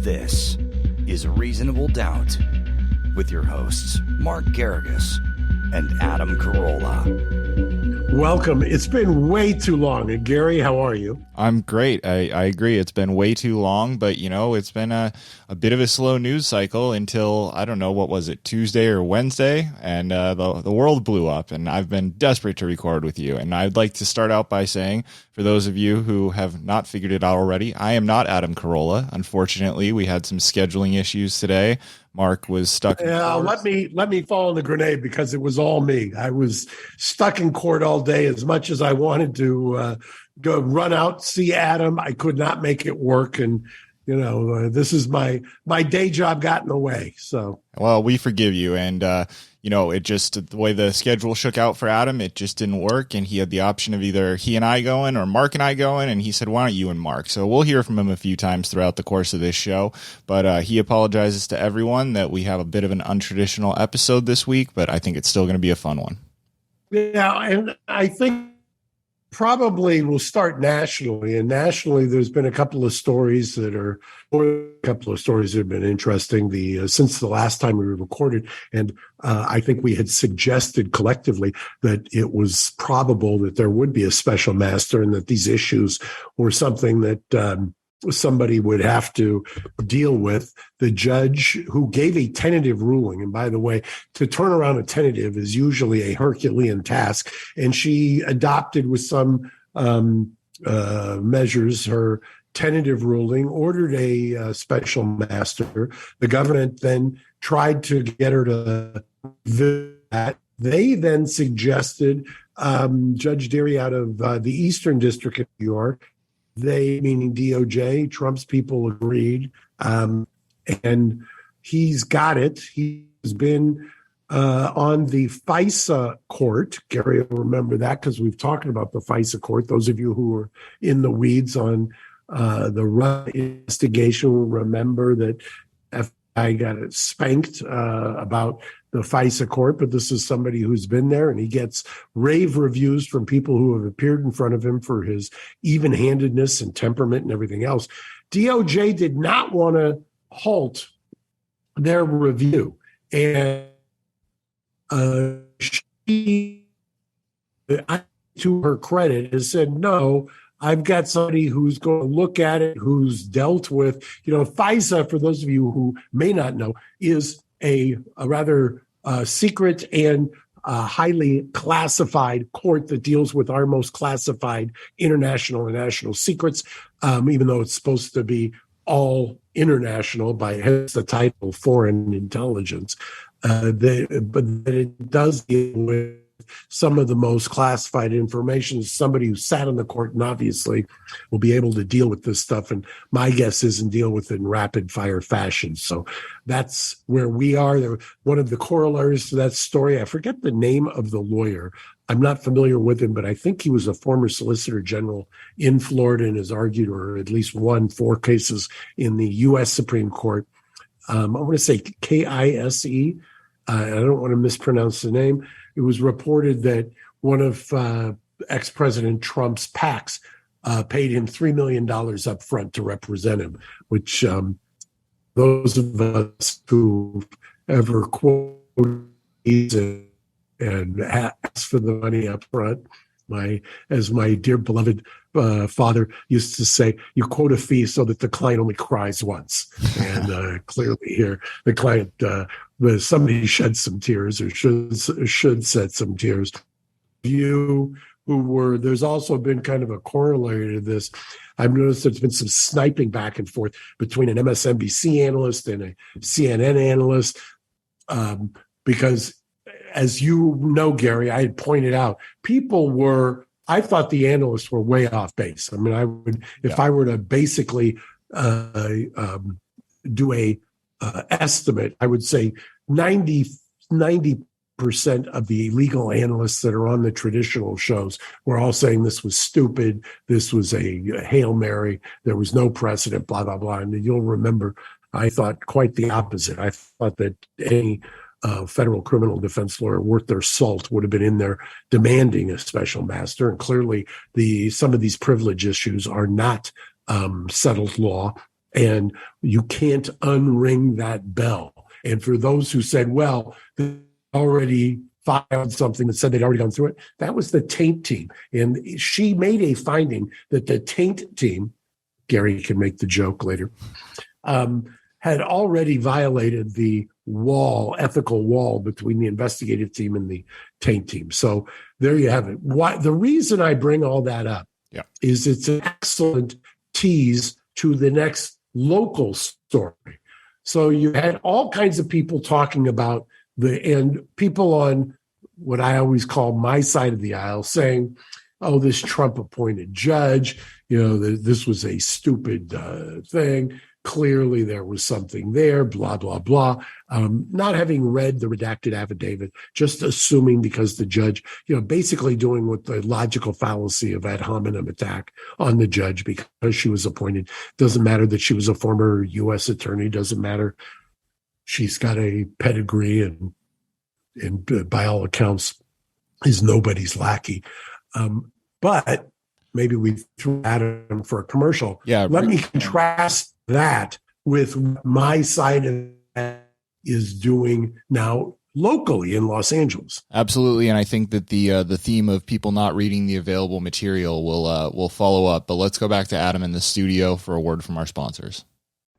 This is Reasonable Doubt with your hosts, Mark Garrigus and Adam Carolla. Welcome. It's been way too long. And Gary, how are you? I'm great. I agree. It's been way too long, but it's been a bit of a slow news cycle until, I don't know, what was it, Tuesday or Wednesday? And the world blew up, and I've been desperate to record with you. And I'd like to start out by saying, for those of you who have not figured it out already, I am not Adam Carolla. Unfortunately, we had some scheduling issues today. Mark was stuck in court. Let me fall on the grenade because it was all me. I was stuck in court all day. As much as I wanted to go run out, see Adam, I could not make it work. And this is my day job got in the way. So, well, we forgive you. And it just, the way the schedule shook out for Adam, it just didn't work. And he had the option of either he and I going or Mark and I going. And he said, why don't you and Mark? So we'll hear from him a few times throughout the course of this show. But he apologizes to everyone that we have a bit of an untraditional episode this week, but I think it's still going to be a fun one. Yeah. And I think probably we'll start nationally. And nationally, there's been a couple of stories that have been interesting since the last time we recorded. And I think we had suggested collectively that it was probable that there would be a special master and that these issues were something that somebody would have to deal with. The judge who gave a tentative ruling, and by the way, to turn around a tentative is usually a Herculean task, and she adopted with some measures her tentative ruling, ordered a special master. The government then tried to get her to do that. They then suggested Judge Deary out of the Eastern District of New York. They, meaning DOJ, Trump's people agreed, and he's got it. He's been on the FISA court. Gary will remember that because we've talked about the FISA court. Those of you who are in the weeds on the Russia investigation will remember that FBI got it spanked about the FISA court, but this is somebody who's been there, and he gets rave reviews from people who have appeared in front of him for his even-handedness and temperament and everything else. DOJ did not want to halt their review, and she, to her credit, has said, no, I've got somebody who's going to look at it, who's dealt with, FISA, for those of you who may not know, is a rather secret and highly classified court that deals with our most classified international and national secrets, even though it's supposed to be all international by hence the title foreign intelligence. But it does deal with some of the most classified information. Somebody who sat on the court and obviously will be able to deal with this stuff. And my guess is deal with it in rapid fire fashion. So that's where we are. One of the corollaries to that story, I forget the name of the lawyer. I'm not familiar with him, but I think he was a former Solicitor General in Florida and has argued, or at least won 4 cases in the U.S. Supreme Court. I want to say Kise. I don't want to mispronounce the name. It was reported that one of ex-President Trump's PACs paid him $3 million up front to represent him, which those of us who ever quoted and asked for the money up front, as my dear beloved father used to say, you quote a fee so that the client only cries once. And clearly here, the client, somebody shed some tears or should shed some tears. There's also been kind of a corollary to this. I've noticed there's been some sniping back and forth between an MSNBC analyst and a CNN analyst, because as you know, Gary, I had pointed out, I thought the analysts were way off base. I mean, if I were to basically do a estimate, I would say 90% of the legal analysts that are on the traditional shows were all saying this was stupid, this was a Hail Mary, there was no precedent, blah, blah, blah. And you'll remember, I thought quite the opposite. I thought that any federal criminal defense lawyer worth their salt would have been in there demanding a special master. And clearly some of these privilege issues are not settled law. And you can't unring that bell. And for those who said, well, they already filed something that said they'd already gone through it, that was the taint team. And she made a finding that the taint team, Gary can make the joke later, had already violated the ethical wall between the investigative team and the taint team. So there you have it. The reason I bring all that up is it's an excellent tease to the next local story. So you had all kinds of people talking about and people on what I always call my side of the aisle saying, oh, this Trump appointed judge, this was a stupid thing. Clearly there was something there, blah, blah, blah. Not having read the redacted affidavit, just assuming because the judge, basically doing what the logical fallacy of ad hominem attack on the judge because she was appointed. Doesn't matter that she was a former U.S. attorney. Doesn't matter. She's got a pedigree and by all accounts is nobody's lackey. But maybe we threw Adam for a commercial. Yeah. Let me contrast that with what my side of that is doing now locally in Los Angeles. Absolutely, and I think that the theme of people not reading the available material will follow up. But let's go back to Adam in the studio for a word from our sponsors.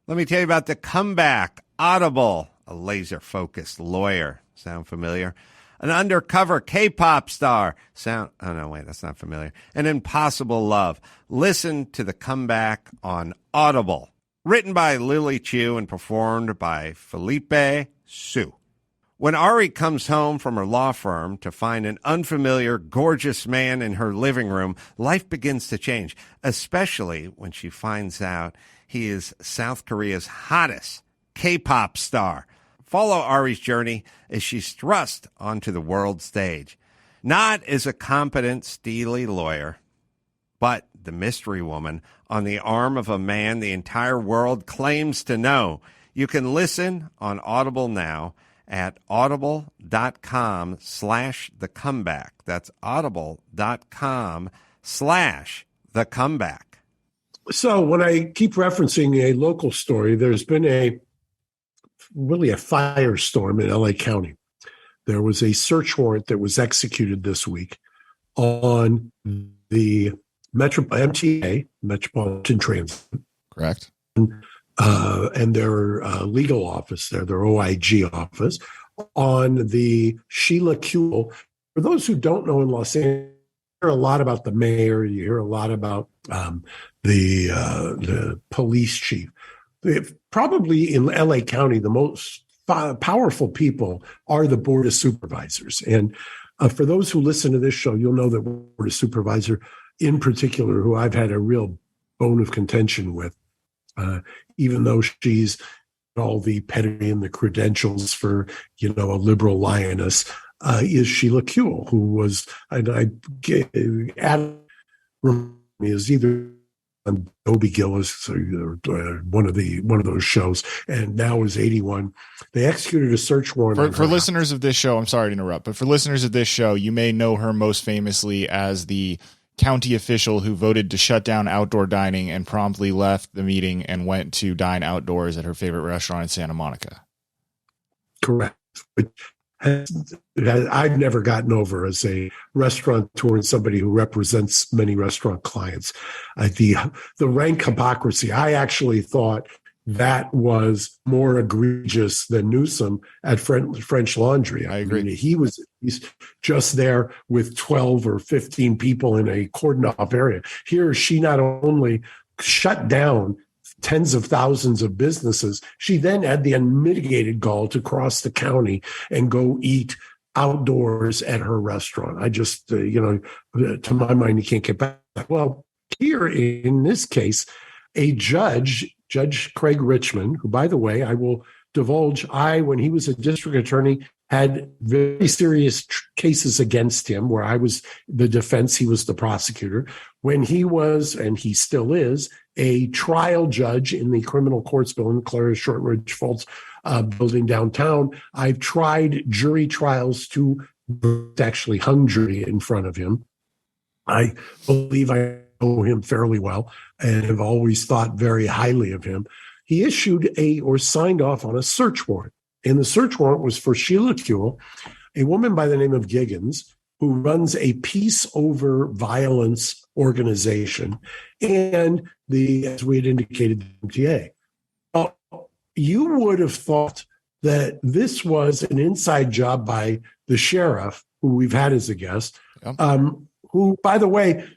Let me tell you about the comeback. Audible, a laser-focused lawyer. Sound familiar? An undercover K-pop star. Oh, no, wait, that's not familiar. An impossible love. Listen to the comeback on Audible. Written by Lily Chu and performed by Felipe Su. When Ari comes home from her law firm to find an unfamiliar, gorgeous man in her living room, life begins to change, especially when she finds out he is South Korea's hottest K-pop star. Follow Ari's journey as she's thrust onto the world stage. Not as a competent, steely lawyer, but the mystery woman on the arm of a man the entire world claims to know. You can listen on Audible now at audible.com/thecomeback. That's audible.com/thecomeback. So when I keep referencing a local story, there's been really a firestorm in LA County. There was a search warrant that was executed this week on the MTA, Metropolitan Transit. Correct. And their legal office there, their OIG office, on the Sheila Kuehl. For those who don't know in Los Angeles, you hear a lot about the mayor, you hear a lot about the police chief. Probably in LA County, the most powerful people are the Board of Supervisors. And for those who listen to this show, you'll know that Board of Supervisor in particular, who I've had a real bone of contention with, even though she's all the pedigree and the credentials for, a liberal lioness, is Sheila Kuehl, who was, Adam is either on Dobie Gillis or one of those shows, and now is 81. They executed a search warrant for listeners of this show. I'm sorry to interrupt, but for listeners of this show, you may know her most famously as the county official who voted to shut down outdoor dining and promptly left the meeting and went to dine outdoors at her favorite restaurant in Santa Monica. Correct. I've never gotten over as a restaurateur and somebody who represents many restaurant clients. The rank hypocrisy. I actually thought that was more egregious than Newsom at French Laundry. I agree. He's just there with 12 or 15 people in a cordoned off area. Here, she not only shut down tens of thousands of businesses, she then had the unmitigated gall to cross the county and go eat outdoors at her restaurant. I just, to my mind, you can't get back. Well, here in this case, a Judge Craig Richmond, who, by the way, I will divulge, when he was a district attorney, had very serious cases against him where I was the defense, he was the prosecutor. When he was, and he still is, a trial judge in the criminal courts building, Clara Shortridge Falls building downtown, I've tried jury trials to actually hung jury in front of him. I believe I know him fairly well and have always thought very highly of him. He issued or signed off on a search warrant. And the search warrant was for Sheila Kuehl, a woman by the name of Giggins, who runs a peace over violence organization, and as we had indicated, the MTA. You would have thought that this was an inside job by the sheriff, who we've had as a guest, who, by the way,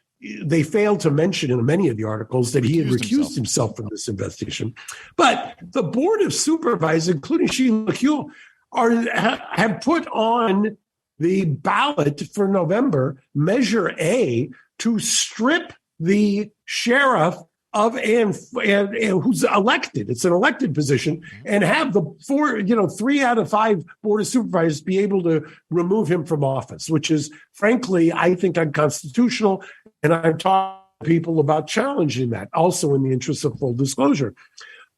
they failed to mention in many of the articles that he had recused himself from this investigation. But the Board of Supervisors, including Sheila Kuehl, have put on the ballot for November Measure A to strip the sheriff of and who's elected. It's an elected position, and have the 3 out of 5 Board of Supervisors be able to remove him from office, which is, frankly, I think unconstitutional. And I'm talking to people about challenging that, also in the interest of full disclosure.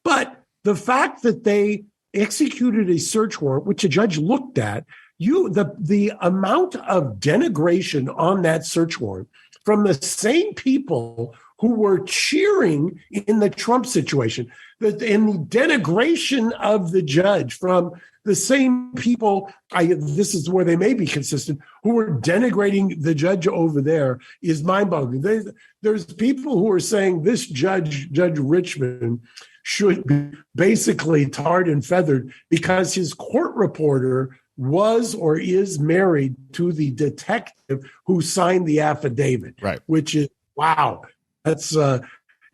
But the fact that they executed a search warrant, which a judge looked at, the amount of denigration on that search warrant from the same people who were cheering in the Trump situation, and the denigration of the judge from the same people, this is where they may be consistent, who were denigrating the judge over there, is mind-boggling. There's people who are saying this Judge Richmond, should be basically tarred and feathered because his court reporter was or is married to the detective who signed the affidavit, right? Which is, wow. That's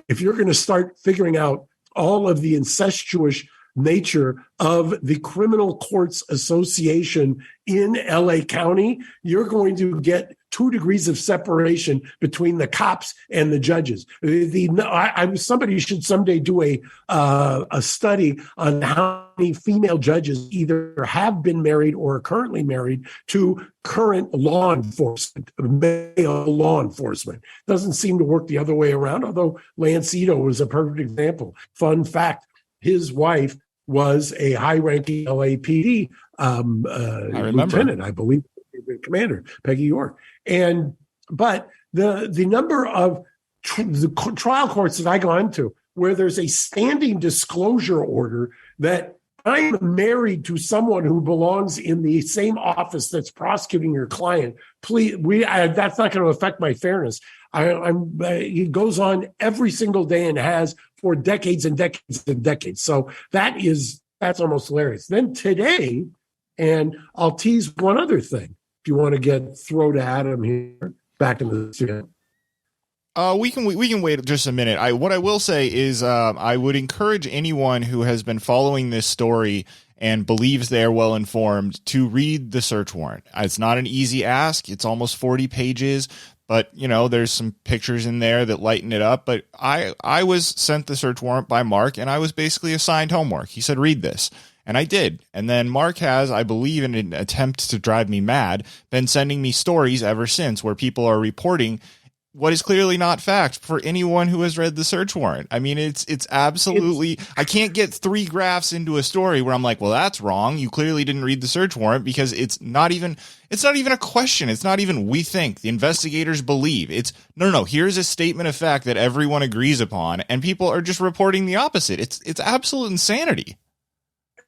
if you're going to start figuring out all of the incestuous nature of the Criminal Courts Association in LA County, you're going to get 2 degrees of separation between the cops and the judges. Somebody should someday do a study on how many female judges either have been married or are currently married to current law enforcement, male law enforcement. Doesn't seem to work the other way around, although Lance Ito was a perfect example. Fun fact, his wife was a high-ranking LAPD lieutenant, I believe, commander, Peggy York. But the number of the trial courts that I go into where there's a standing disclosure order that I'm married to someone who belongs in the same office that's prosecuting your client. Please, that's not going to affect my fairness. It goes on every single day and has for decades and decades and decades. So that's almost hilarious. Then today, and I'll tease one other thing. If you want to throw to Adam here, back in the studio. We can wait just a minute. What I will say is I would encourage anyone who has been following this story and believes they are well informed to read the search warrant. It's not an easy ask. It's almost 40 pages, but there's some pictures in there that lighten it up. But I was sent the search warrant by Mark, and I was basically assigned homework. He said, read this. And I did. And then Mark has, I believe, in an attempt to drive me mad, been sending me stories ever since where people are reporting what is clearly not fact for anyone who has read the search warrant. I mean, it's absolutely, I can't get 3 graphs into a story where I'm like, well, that's wrong. You clearly didn't read the search warrant, because it's not even a question. It's not even, we think, the investigators believe. It's no, here's a statement of fact that everyone agrees upon, and people are just reporting the opposite. It's absolute insanity.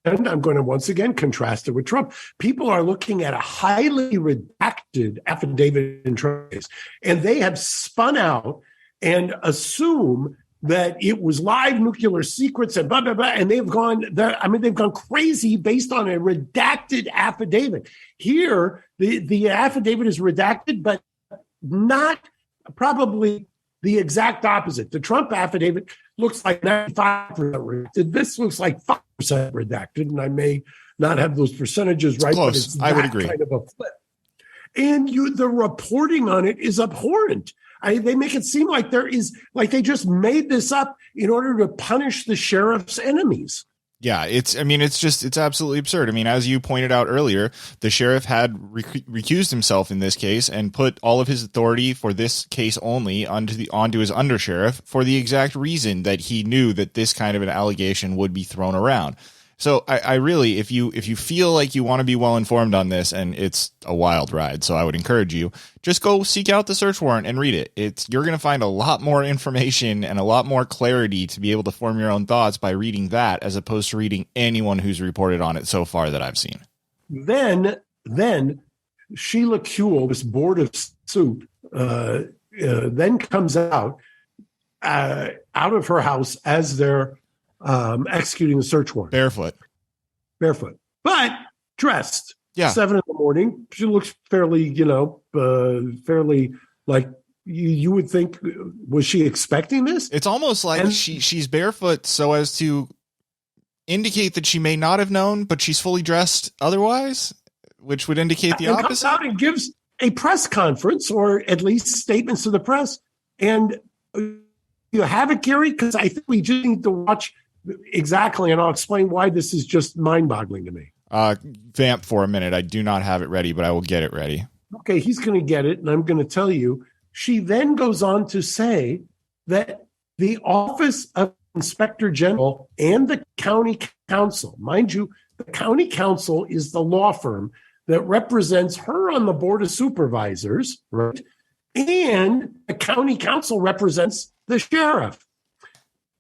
And I'm going to once again contrast it with Trump. People are looking at a highly redacted affidavit in Trump's case, and they have spun out and assume that it was live nuclear secrets and blah, blah, blah. And they've gone crazy based on a redacted affidavit. Here, the affidavit is redacted, but not probably the exact opposite. The Trump affidavit looks like 95% redacted. This looks like 5% redacted, and I may not have those percentages right, close. But it's I would agree. Kind of a flip. And the reporting on it is abhorrent. They make it seem like they just made this up in order to punish the sheriff's enemies. Yeah, it's absolutely absurd. I mean, as you pointed out earlier, the sheriff had recused himself in this case and put all of his authority for this case only onto his undersheriff for the exact reason that he knew that this kind of an allegation would be thrown around. So I really, if you feel like you want to be well informed on this, and it's a wild ride, so I would encourage you, just go seek out the search warrant and read it. You're going to find a lot more information and a lot more clarity to be able to form your own thoughts by reading that, as opposed to reading anyone who's reported on it so far that I've seen. Then Sheila Kuehl, this board of soup, then comes out of her house as they're executing the search warrant. Barefoot, but dressed. Yeah. 7 a.m. She looks fairly, fairly like you would think. Was she expecting this? It's almost like she's barefoot so as to indicate that she may not have known, but she's fully dressed otherwise, which would indicate the opposite. Comes out and gives a press conference, or at least statements to the press. And you have it, Gary, because I think we just need to watch exactly, and I'll explain why this is just mind-boggling to me. Vamp for a minute. I do not have it ready, but I will get it ready. Okay, he's going to get it, and I'm going to tell you. She then goes on to say that the Office of Inspector General and the County Council, mind you, the County Council is the law firm that represents her on the Board of Supervisors, right? And the County Council represents the sheriff.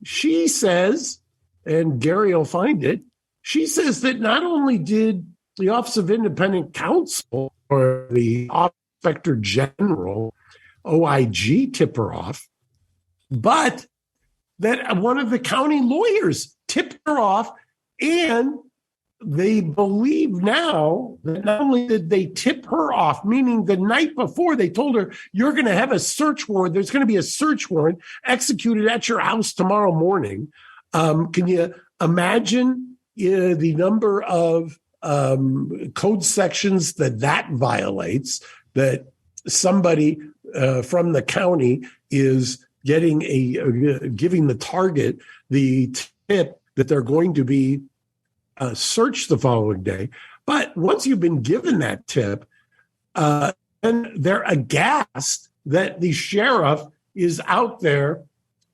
She says, and Gary will find it, she says that not only did the Office of Independent Counsel or the Inspector General, OIG, tip her off, but that one of the county lawyers tipped her off, and they believe now that not only did they tip her off, meaning the night before they told her, you're going to have a search warrant, there's going to be a search warrant executed at your house tomorrow morning. Can you imagine the number of code sections that violates, that somebody from the county is giving the target the tip that they're going to be searched the following day. But once you've been given that tip, and they're aghast that the sheriff is out there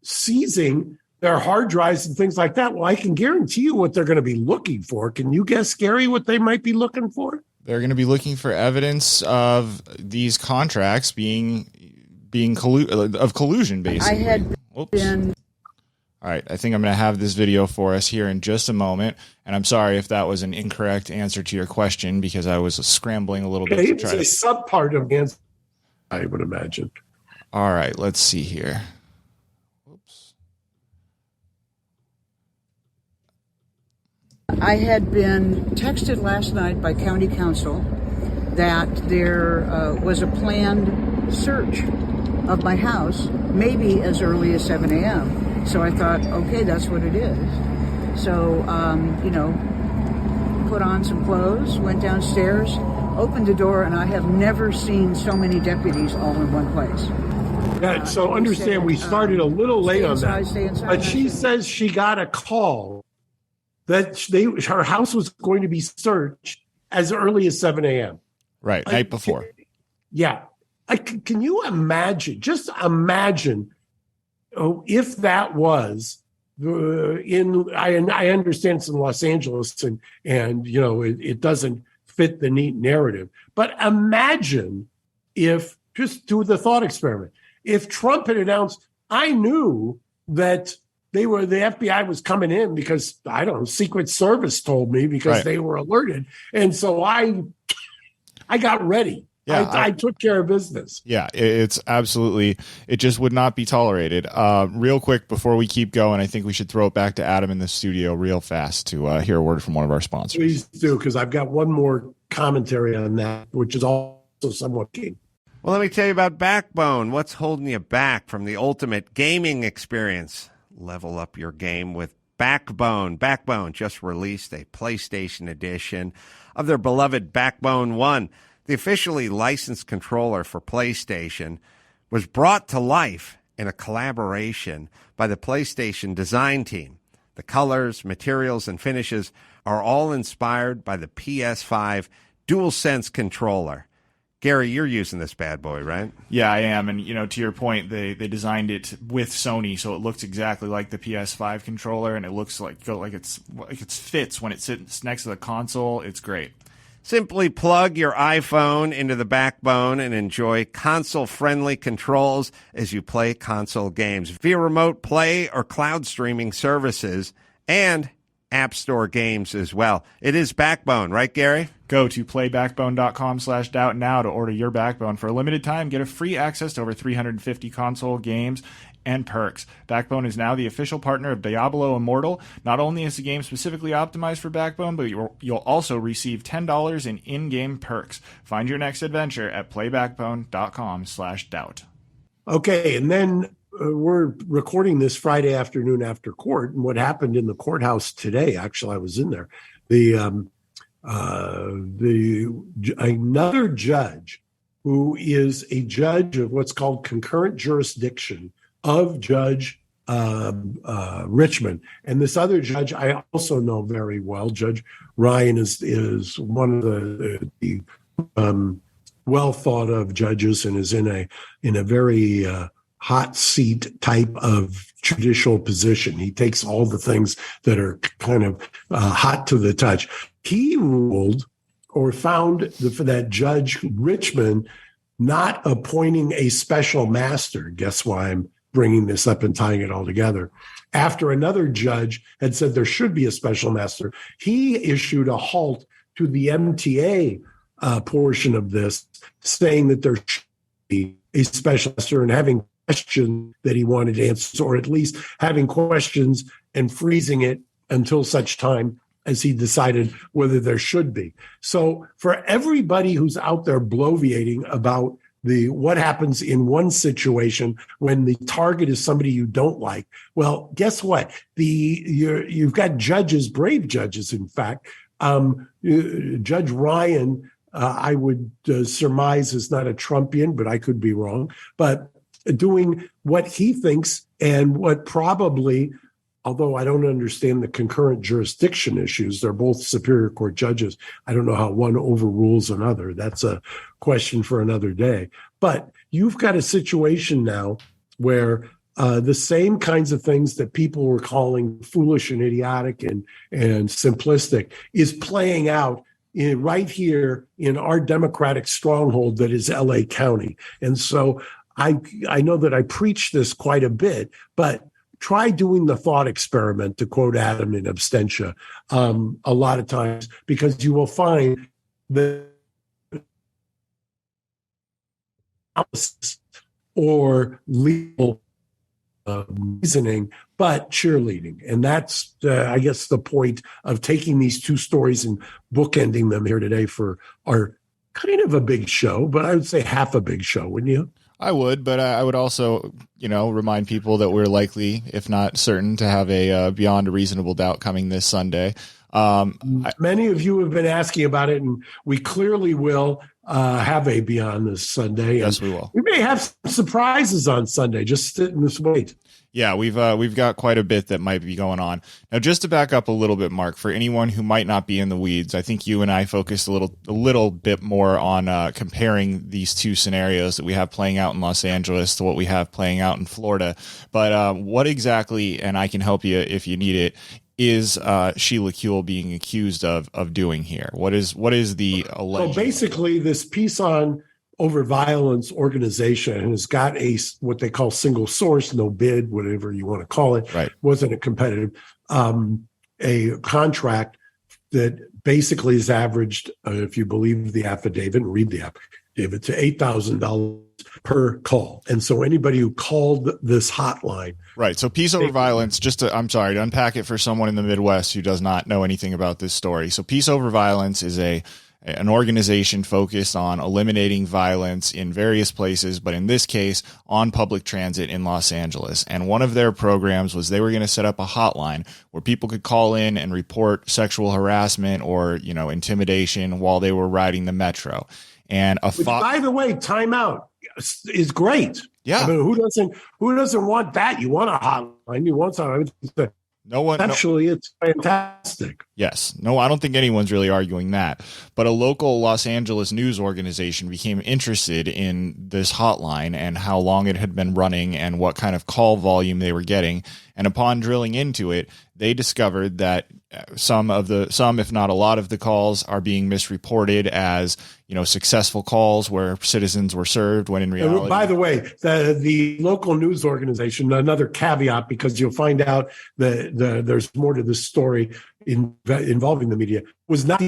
seizing their hard drives and things like that. Well, I can guarantee you what they're going to be looking for. Can you guess, Gary, what they might be looking for? They're going to be looking for evidence of these contracts being collusion, basically. I had been. All right, I think I'm going to have this video for us here in just a moment, and I'm sorry if that was an incorrect answer to your question, because I was scrambling a little bit to try to. It's a subpart of the answer, I would imagine. All right, let's see here. Oops. I had been texted last night by County Council that there was a planned search of my house, maybe as early as 7 a.m. So I thought, okay, that's what it is. So, put on some clothes, went downstairs, opened the door, and I have never seen so many deputies all in one place. Yeah, so understand, we started a little late on that. But she says she got a call that her house was going to be searched as early as 7 a.m. Right, night before. Yeah. Can you imagine, just imagine, if that was I understand it's in Los Angeles and it doesn't fit the neat narrative, but imagine if, just do the thought experiment, if Trump had announced, I knew that the FBI was coming in because, I don't know, Secret Service told me because right. They were alerted. And so I got ready. Yeah, I took care of business. Yeah, it's absolutely, it just would not be tolerated. Real quick, before we keep going, I think we should throw it back to Adam in the studio real fast to hear a word from one of our sponsors. Please do, because I've got one more commentary on that, which is also somewhat key. Well, let me tell you about Backbone. What's holding you back from the ultimate gaming experience? Level up your game with Backbone. Backbone just released a PlayStation edition of their beloved Backbone 1. The officially licensed controller for PlayStation was brought to life in a collaboration by the PlayStation design team. The colors, materials, and finishes are all inspired by the PS5 DualSense controller. Gary, you're using this bad boy, right? Yeah, I am. And, to your point, they designed it with Sony, so it looks exactly like the PS5 controller, and it looks like it fits when it sits next to the console. It's great. Simply plug your iPhone into the backbone and enjoy console-friendly controls as you play console games via remote play or cloud streaming services and App Store games as well. It is Backbone, right, Gary? Go to playbackbone.com/doubt now to order your Backbone. For a limited time, get a free access to over 350 console games and perks. Backbone is now the official partner of Diablo Immortal. Not only is the game specifically optimized for Backbone, but you'll also receive $10 in in-game perks. Find your next adventure at playbackbone.com/doubt. Okay, and then we're recording this Friday afternoon after court, and what happened in the courthouse today, actually I was in there, another judge who is a judge of what's called concurrent jurisdiction of Judge Richmond, and this other judge I also know very well. Judge Ryan is one of the well thought of judges and is in a very hot seat type of judicial position. He takes all the things that are kind of hot to the touch. He ruled or found that Judge Richmond not appointing a special master. Guess why I'm bringing this up and tying it all together. After another judge had said there should be a special master, he issued a halt to the MTA portion of this, saying that there should be a special master and having questions that he wanted to answer, or at least having questions and freezing it until such time as he decided whether there should be. So for everybody who's out there bloviating about what happens in one situation when the target is somebody you don't like, well, guess what? You've got judges, brave judges, in fact. Judge Ryan, I would surmise, is not a Trumpian, but I could be wrong. But doing what he thinks and what probably, although I don't understand the concurrent jurisdiction issues, they're both Superior Court judges. I don't know how one overrules another. That's a question for another day. But you've got a situation now where the same kinds of things that people were calling foolish and idiotic and simplistic is playing out right here in our Democratic stronghold that is LA County. And so I know that I preach this quite a bit, but try doing the thought experiment, to quote Adam in absentia, a lot of times, because you will find that or legal reasoning, but cheerleading. And that's, I guess, the point of taking these two stories and bookending them here today for our kind of a big show, but I would say half a big show, wouldn't you? I would, but I would also, remind people that we're likely, if not certain, to have a Beyond a Reasonable Doubt coming this Sunday. Many of you have been asking about it, and we clearly will have a Beyond this Sunday. Yes, we will. We may have some surprises on Sunday. Just sit and just wait. Yeah, we've got quite a bit that might be going on. Now, just to back up a little bit, Mark, for anyone who might not be in the weeds, I think you and I focused a little bit more on comparing these two scenarios that we have playing out in Los Angeles to what we have playing out in Florida. But what exactly, and I can help you if you need it, is Sheila Kuehl being accused of doing here? What is the alleged? Well, basically, this piece on over violence organization has got what they call single source, no bid, whatever you want to call it. Right. Wasn't a competitive, a contract that basically is averaged, if you believe the affidavit and read the affidavit, to $8,000 per call. And so anybody who called this hotline. Right. So peace over violence, to unpack it for someone in the Midwest who does not know anything about this story. So peace over violence is an organization focused on eliminating violence in various places, but in this case, on public transit in Los Angeles. And one of their programs was they were going to set up a hotline where people could call in and report sexual harassment or, intimidation while they were riding the metro. And by the way, timeout is great. Yeah. I mean, who doesn't want that? You want a hotline. You want something. Actually, it's fantastic. Yes. No, I don't think anyone's really arguing that. But a local Los Angeles news organization became interested in this hotline and how long it had been running and what kind of call volume they were getting. And upon drilling into it, they discovered that some, if not a lot of the calls are being misreported as, successful calls where citizens were served when in reality. By the way, the local news organization, another caveat, because you'll find out that there's more to this story involving the media, was not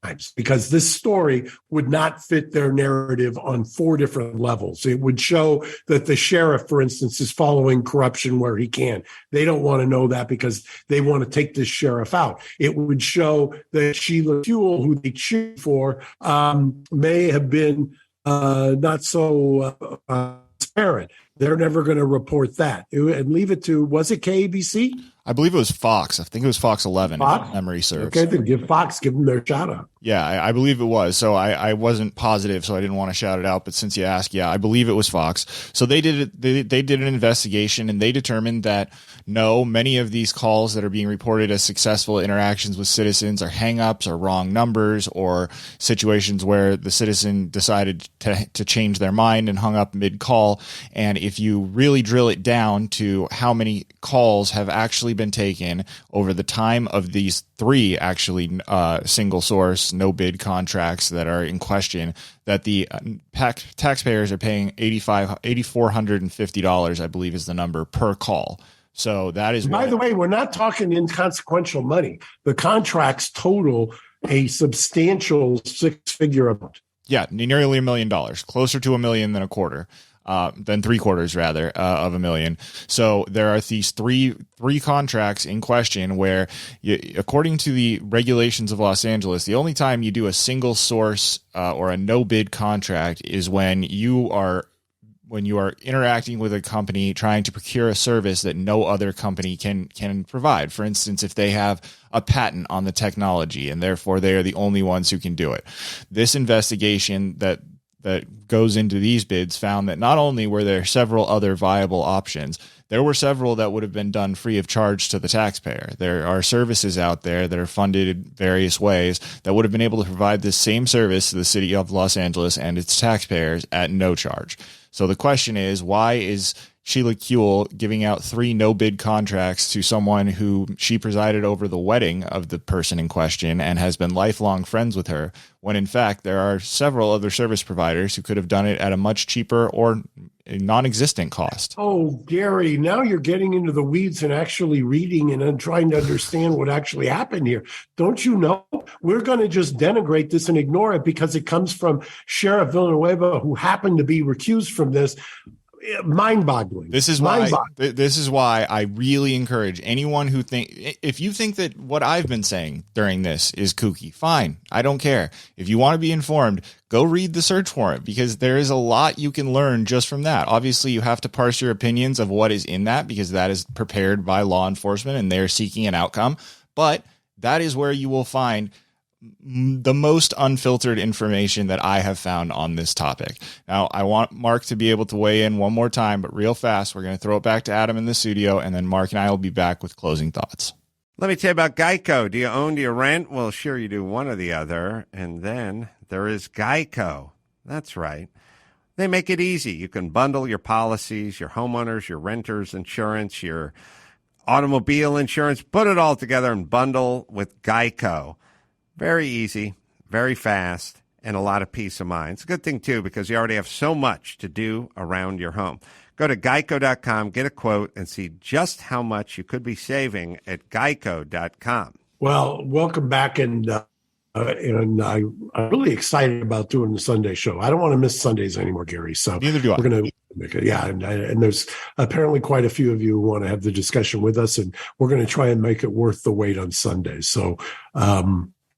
Times, because this story would not fit their narrative on 4 different levels. It would show that the sheriff, for instance, is following corruption where he can. They don't want to know that because they want to take this sheriff out. It would show that Sheila Kuehl, who they cheered for, may have been not so transparent. They're never going to report that. And leave it to, was it KABC? I believe it was Fox. I think it was Fox 11. Fox? If memory serves. Okay, then give them their shout out. Yeah, I believe it was. So I wasn't positive, so I didn't want to shout it out. But since you asked, yeah, I believe it was Fox. So they did it. They did an investigation, and they determined that no, many of these calls that are being reported as successful interactions with citizens are hangups or wrong numbers or situations where the citizen decided to change their mind and hung up mid-call. And if you really drill it down to how many calls have actually been taken over the time of these 3 actually single source no bid contracts that are in question, that the taxpayers are paying $8,450, I believe is the number, per call. So that is. By the way, we're not talking inconsequential money. The contracts total a substantial 6-figure amount. Yeah, nearly $1 million, closer to $1 million than a quarter. Than 3/4 rather of $1 million. So there are these three contracts in question where, according to the regulations of Los Angeles, the only time you do a single source or a no bid contract is when you are interacting with a company trying to procure a service that no other company can provide. For instance, if they have a patent on the technology and therefore they are the only ones who can do it. This investigation that goes into these bids found that not only were there several other viable options, there were several that would have been done free of charge to the taxpayer. There are services out there that are funded in various ways that would have been able to provide this same service to the city of Los Angeles and its taxpayers at no charge. So the question is, why is Sheila Kuehl giving out 3 no-bid contracts to someone who she presided over the wedding of the person in question and has been lifelong friends with her, when in fact there are several other service providers who could have done it at a much cheaper or non-existent cost? Oh, Gary, now you're getting into the weeds and actually reading and trying to understand what actually happened here. Don't you know? We're going to just denigrate this and ignore it because it comes from Sheriff Villanueva, who happened to be recused from this. Mind-boggling. This is why I really encourage anyone who if you think that what I've been saying during this is kooky, fine. I don't care. If you want to be informed, go read the search warrant, because there is a lot you can learn just from that. Obviously, you have to parse your opinions of what is in that, because that is prepared by law enforcement and they're seeking an outcome. But that is where you will find the most unfiltered information that I have found on this topic. Now, I want Mark to be able to weigh in one more time, but real fast, we're going to throw it back to Adam in the studio, and then Mark and I will be back with closing thoughts. Let me tell you about Geico. Do you own? Do you rent? Well, sure you do, one or the other. And then there is Geico. That's right. They make it easy. You can bundle your policies, your homeowners, your renters insurance, your automobile insurance, put it all together and bundle with Geico. Very easy, very fast, and a lot of peace of mind. It's a good thing, too, because you already have so much to do around your home. Go to geico.com, get a quote, and see just how much you could be saving at geico.com. Well, welcome back, and I'm really excited about doing the Sunday show. I don't want to miss Sundays anymore, Gary. So neither do I. We're going to make it, yeah, and there's apparently quite a few of you who want to have the discussion with us, and we're going to try and make it worth the wait on Sundays. So,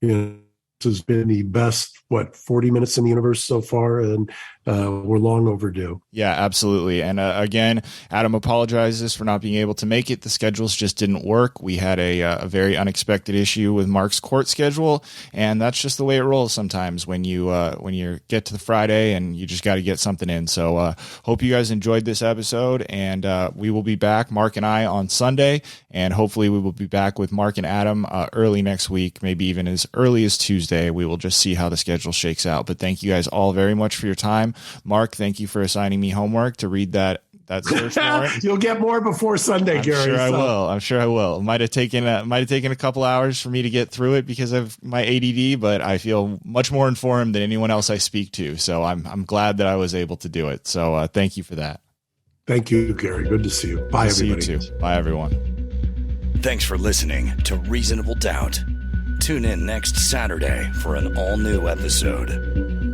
this has been the best, 40 minutes in the universe so far, and we're long overdue. Yeah, absolutely. And again, Adam apologizes for not being able to make it. The schedules just didn't work. We had a very unexpected issue with Mark's court schedule, and that's just the way it rolls sometimes when you get to the Friday and you just got to get something in. So hope you guys enjoyed this episode, and we will be back, Mark and I, on Sunday, and hopefully we will be back with Mark and Adam early next week, maybe even as early as Tuesday. We will just see how the schedule shakes out. But thank you guys all very much for your time. Mark, thank you for assigning me homework to read that search warrant. You'll get more before Sunday, Gary. I'm sure I will. It might have taken a couple hours for me to get through it because of my ADD, but I feel much more informed than anyone else I speak to. So I'm glad that I was able to do it. So thank you for that. Thank you, Gary. Good to see you. Bye, everybody. See you too. Bye, everyone. Thanks for listening to Reasonable Doubt. Tune in next Saturday for an all-new episode.